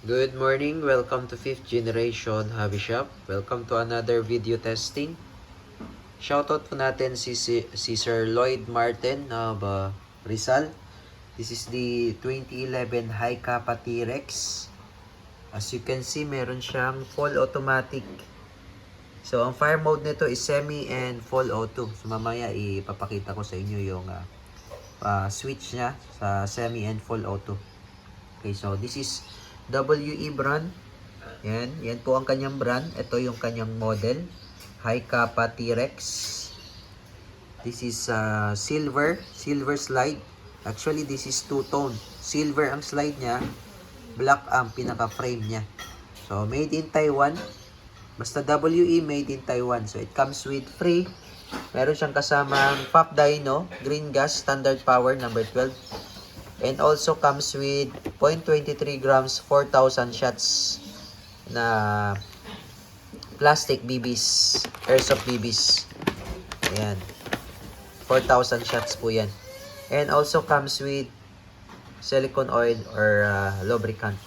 Good morning, welcome to 5th Generation Hobby Shop. Welcome to another video testing. Shoutout po natin si Sir Lloyd Martin of Rizal. This is the 2011 High Kappa T-Rex. As you can see, meron siyang full automatic. So, ang fire mode nito is semi and full auto. So, mamaya ipapakita ko sa inyo yung switch niya sa semi and full auto. Okay, so this is WE brand. Yan po ang kanyang brand. Ito yung kanyang model. High Kappa T-Rex. This is silver slide. Actually, this is two-tone. Silver ang slide niya. Black ang pinaka-frame niya. So, made in Taiwan. Basta WE made in Taiwan. So, it comes with free. Meron siyang kasamang pop dyno, green gas, standard power, number 12. And also comes with 0.23 grams, 4,000 shots na plastic BBs, airsoft BBs. Ayan. 4,000 shots po yan. And also comes with silicone oil or lubricant.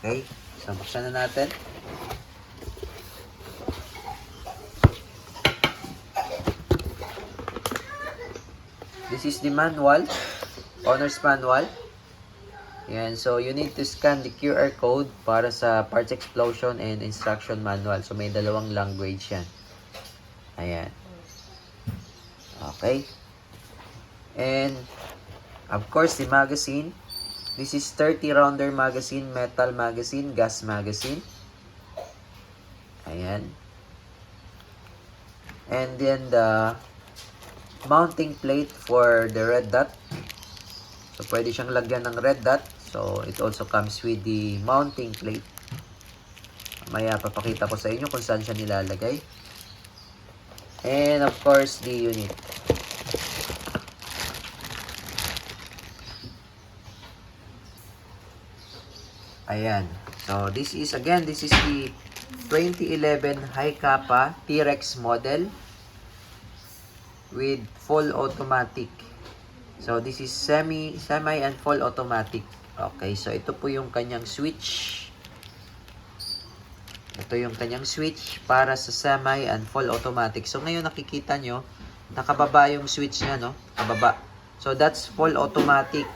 Okay. So, buksan na natin. This is the manual. Owner's manual. Yan. So, you need to scan the QR code para sa parts explosion and instruction manual. So, may dalawang language yan. Ayan. Okay. And, of course, the magazine. This is 30 rounder magazine, metal magazine, gas magazine. Ayan. And then, the mounting plate for the red dot. So, pwede siyang lagyan ng red dot. So, it also comes with the mounting plate. Maya, papakita ko sa inyo kung saan siya nilalagay. And, of course, the unit. Ayan. So, this is the 2011 High Kappa T-Rex model with full automatic. So, this is semi and full automatic. Okay, so ito po yung kanyang switch. Ito yung kanyang switch para sa semi and full automatic. So, ngayon nakikita nyo, nakababa yung switch niya, no? Kababa. So, that's full automatic.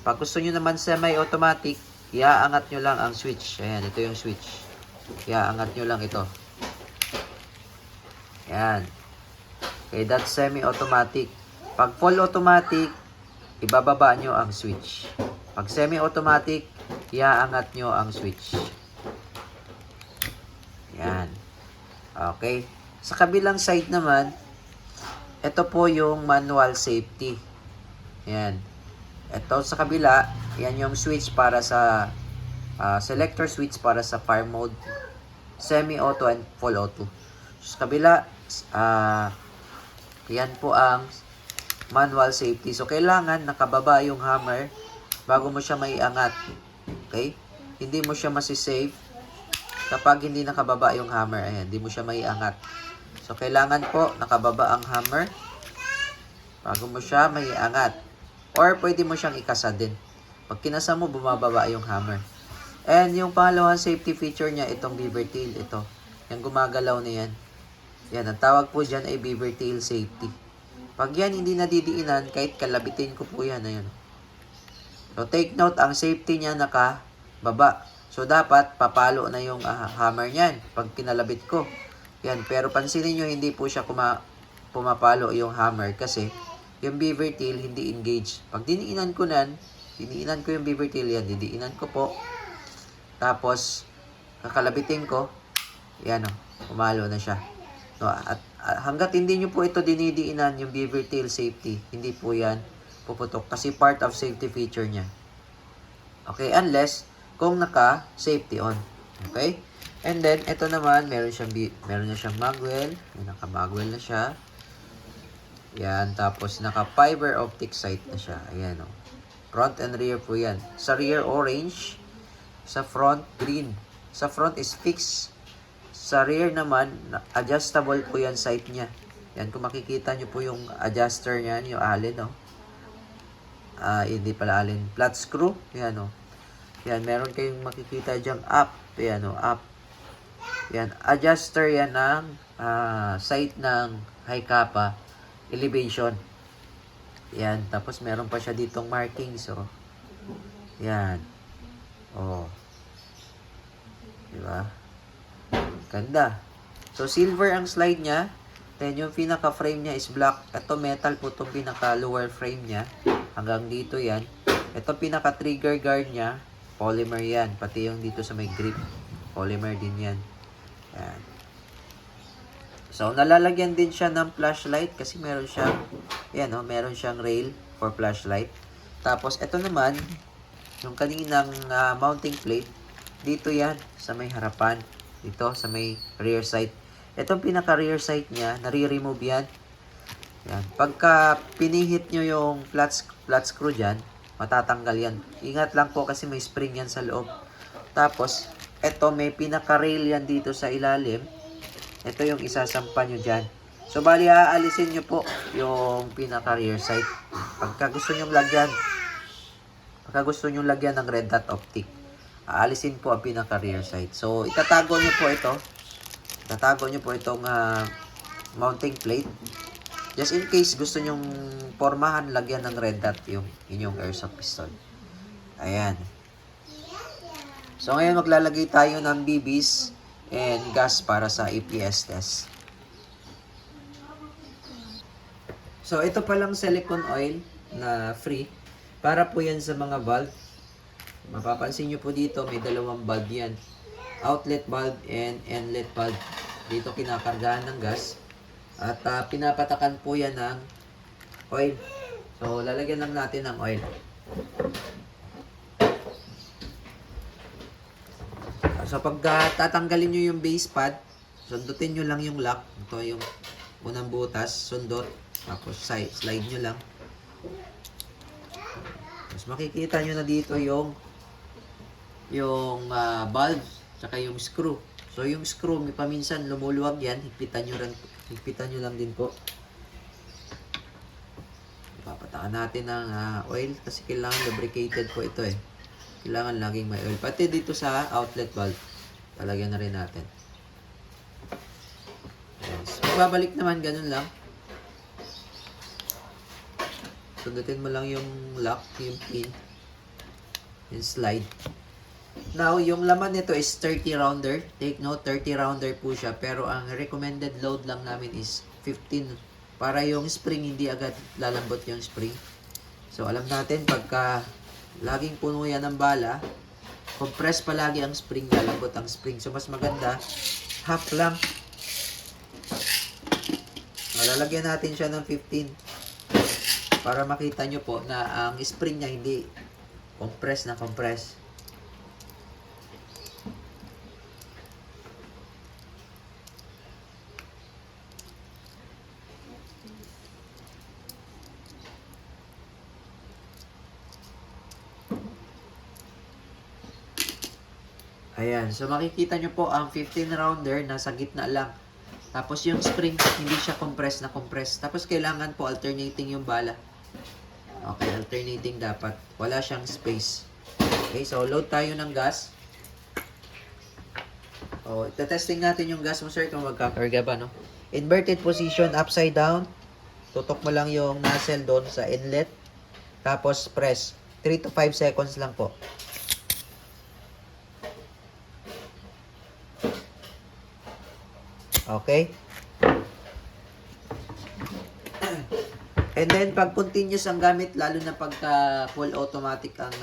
Pag gusto nyo naman semi-automatic, iaangat nyo lang ang switch. Ayan, ito yung switch. Iaangat nyo lang ito. Ayan. Okay, that's semi-automatic. Pag full automatic, ibababa nyo ang switch. Pag semi-automatic, iaangat nyo ang switch. Yan. Okay. Sa kabilang side naman, ito po yung manual safety. Yan. Ito sa kabila, yan yung switch para sa selector switch para sa fire mode, semi-auto and full auto. Sa kabila, yan po ang manual safety. So, kailangan nakababa yung hammer bago mo siya maiangat. Okay? Hindi mo siya masisave kapag hindi nakababa yung hammer. Ayan, hindi mo siya maiangat. So, kailangan po nakababa ang hammer bago mo siya maiangat. Or, pwede mo siyang ikasa din. Pag kinasa mo, bumababa yung hammer. And, yung pangalawang safety feature niya, itong beaver tail. Ito. Yung gumagalaw na yan. Yan, ang tawag po dyan ay beaver tail safety. Pag yan hindi nadidiinan, kahit kalabitin ko po yan. Ayan. So, take note, ang safety niya nakababa. So, dapat papalo na yung hammer niyan pag kinalabit ko. Yan, pero pansinin nyo, hindi po siya pumapalo yung hammer kasi yung beaver tail hindi engage. Pag diniinan ko yung beaver tail yan, didiinan ko po. Tapos, kakalabitin ko, yan o, pumalo na siya. No, at hanggat hindi nyo po ito dinidiinan yung beaver tail safety, hindi po yan puputok kasi part of safety feature niya. Okay, unless kung naka-safety on. Okay? And then, ito naman, meron na siyang magwell. Naka-magwell na siya. Yan, tapos naka-fiber optic sight na siya. Ayan, o. Front and rear po yan. Sa rear, orange. Sa front, green. Sa front is fixed. Sa rear naman, adjustable po yan sight niya. Yan, kung makikita nyo po yung adjuster niyan, yung allen, no? Hindi pala allen. Flat screw. Yan, no? Yan, meron kayong makikita dyang up. Yan, up. Yan, adjuster yan ng sight ng high kappa elevation. Yan, tapos meron pa siya ditong markings, oh. Yan. Oh. Diba? Ganda. So, silver ang slide niya. Then, yung pinaka-frame niya is black. Ito, metal po itong pinaka-lower frame niya. Hanggang dito yan. Ito, pinaka-trigger guard niya. Polymer yan. Pati yung dito sa may grip. Polymer din yan. Yan. So, nalalagyan din siya ng flashlight kasi meron siyang, yan, oh, meron siyang rail for flashlight. Tapos, ito naman, yung kaninang mounting plate, dito yan, sa may harapan. Dito, sa may rear sight. Itong pinaka-rear sight niya, nare-remove yan. Yan. Pagka pinihit nyo yung flat screw dyan, matatanggal yan. Ingat lang po kasi may spring yan sa loob. Tapos, ito, may pinaka-rail yan dito sa ilalim. Ito yung isasampa nyo dyan. So, bali, aalisin nyo po yung pinaka-rear sight. Pagka gusto nyo lagyan ng red dot optic, aalisin po ang pinaka-rear sight. So, itatago nyo po ito. Itatago nyo po itong mounting plate. Just in case gusto nyong pormahan, lagyan ng red dot yung inyong airsoft pistol. Ayan. So, ngayon maglalagay tayo ng BBs and gas para sa EPS test. So, ito palang silicone oil na free. Para po yan sa mga valve. Mapapansin nyo po dito, may dalawang valve yan. Outlet valve and inlet valve. Dito kinakargahan ng gas. At pinapatakan po yan ng oil. So, lalagyan lang natin ng oil. So, pag tatanggalin nyo yung base pad, sundutin nyo lang yung lock. Ito yung unang butas, sundot. Tapos, slide nyo lang. Tapos, makikita nyo na dito yung valve, tsaka yung screw. So, yung screw, paminsan lumuluwag yan. Higpitan nyo lang din po. Papatakan natin ng oil kasi kailangan lubricated po ito eh. Kailangan laging may oil. Pati dito sa outlet valve. Talagyan na rin natin. Yes. Babalik naman, ganun lang. Sundutin mo lang yung lock, yung pin. Yung slide. Now, yung laman nito is 30 rounder. Take note, 30 rounder po siya. Pero ang recommended load lang namin is 15. Para yung spring, hindi agad lalambot yung spring. So, alam natin, pagka laging puno yan ng bala, compress palagi ang spring, lalambot ang spring. So, mas maganda, half lang. Lalagyan natin siya ng 15 para makita nyo po na ang spring niya hindi compress na compress. Ayan. So, makikita nyo po ang 15 rounder nasa gitna lang. Tapos, yung spring, hindi siya compress na compress. Tapos, kailangan po alternating yung bala. Okay, alternating dapat. Wala siyang space. Okay, so, load tayo ng gas. O, testing natin yung gas mo, sir, kung magkakarga ba, no? Inverted position, upside down. Tutok mo lang yung nozzle doon sa inlet. Tapos, press. 3 to 5 seconds lang po. Okay? And then, pag continuous ang gamit, lalo na pagka full automatic ang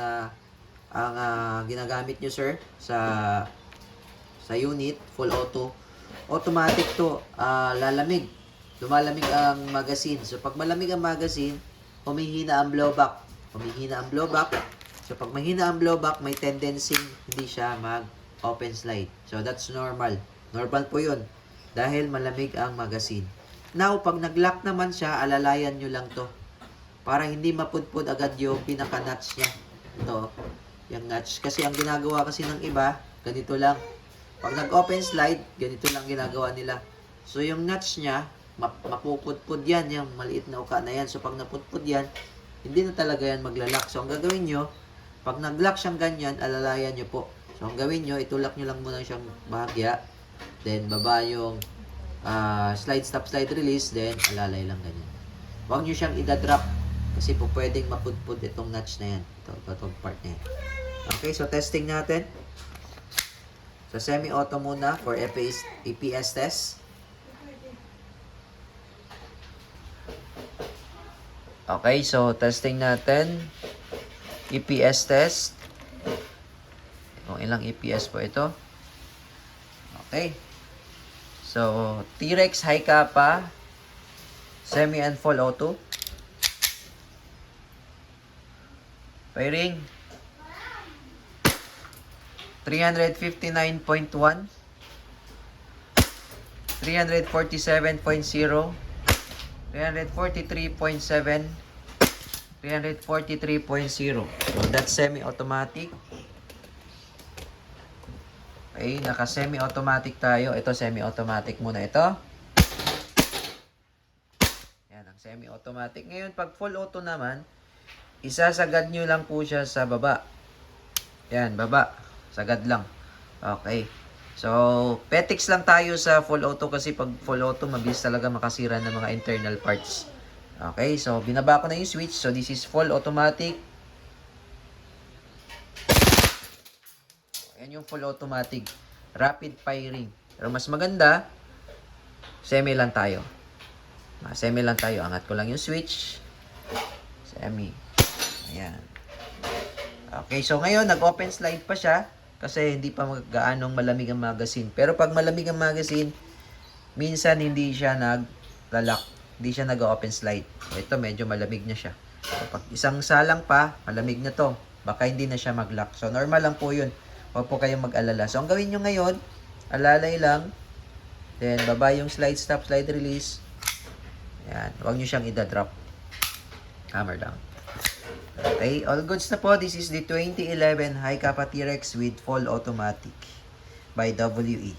ginagamit nyo, sir, sa unit, full auto, automatic to, lalamig. Lumalamig ang magazine. So, pag malamig ang magazine, humihina ang blowback. Humihina ang blowback. So, pag mahina ang blowback, may tendency hindi siya mag-open slide. So, that's normal. Normal po yun. Dahil malamig ang magazine. Now, pag nag-lock naman siya, alalayan nyo lang to. Para hindi mapudpud agad yung pinaka-notch niya. Ito, yung notch. Kasi ang ginagawa kasi ng iba, ganito lang. Pag nag-open slide, ganito lang ginagawa nila. So, yung notch niya, mapupudpud yan. Yung maliit na uka na yan. So, pag napudpud yan, hindi na talaga yan maglalak. So, ang gagawin nyo, Pag nag-lock siyang ganyan, alalayan nyo po. So, ang gawin nyo, itulak nyo lang muna siyang bahagya. Then, baba yung slide stop, slide release. Then, alalay lang ganyan. Huwag nyo siyang idadrop. Kasi po pwedeng mapudpud itong notch na yan. Itong part na yan. Okay, so testing natin. So, semi-auto muna for EPS test. Okay, so testing natin. EPS test. Kung ilang EPS po ito. Okay. So, T-Rex high kappa, semi and full auto. Firing. 359.1. 347.0. 343.7. 343.0. So, that's semi-automatic. Okay, naka-semi-automatic tayo. Ito, semi-automatic muna ito. Yan, ang semi-automatic. Ngayon, pag full auto naman, isasagad nyo lang po siya sa baba. Yan, baba. Sagad lang. Okay. So, petix lang tayo sa full auto kasi pag full auto, mabilis talaga makasira ng mga internal parts. Okay, so binaba ko na yung switch. So, this is full automatic. Yan yung full automatic. Rapid firing. Pero mas maganda, semi lang tayo. Semi lang tayo. Angat ko lang yung switch. Semi. Ayan. Okay, so ngayon, nag-open slide pa siya. Kasi hindi pa gaanong malamig ang magazine. Pero pag malamig ang magazine, minsan hindi siya nag-lock. Hindi siya nag-open slide. Ito, medyo malamig na siya. So, pag isang salang pa, malamig na to. Baka hindi na siya mag-lock. So, normal lang po yun. Huwag po kayong mag-alala. So, ang gawin nyo ngayon, alalay lang. Then, baba yung slide stop, slide release. Ayan. Huwag nyo siyang idadrop. Hammer down. Okay, all goods na po. This is the 2011 High Kappa T-Rex with full automatic by WE.